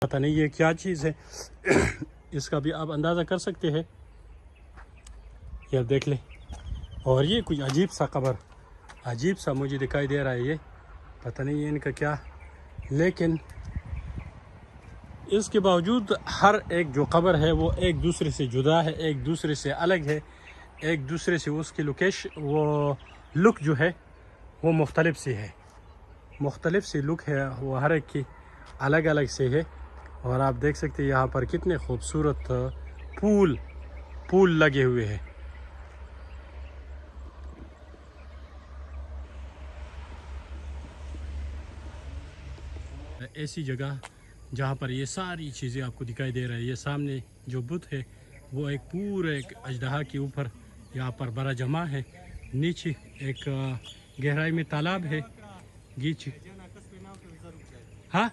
پتہ نہیں یہ کیا چیز ہے، اس کا بھی آپ اندازہ کر سکتے ہیں، یہ آپ دیکھ لیں۔ اور یہ کچھ عجیب سا قبر، عجیب سا مجھے دکھائی دے رہا ہے، یہ پتہ نہیں ہے ان کا کیا، لیکن اس کے باوجود ہر ایک جو قبر ہے وہ ایک دوسرے سے جدا ہے، ایک دوسرے سے الگ ہے، ایک دوسرے سے اس کی لوکیشن، وہ لک جو ہے وہ مختلف سی ہے، مختلف سی لک ہے، وہ ہر ایک کی الگ الگ سے ہے۔ اور آپ دیکھ سکتے ہیں یہاں پر کتنے خوبصورت پھول لگے ہوئے ہیں۔ ایسی جگہ جہاں پر یہ ساری چیزیں آپ کو دکھائی دے رہا ہے، یہ سامنے جو بت ہے وہ ایک پورے ایک اژدہا کے اوپر یہاں پر بڑا جمع ہے، نیچے ایک گہرائی میں تالاب ہے، گیچ ہاں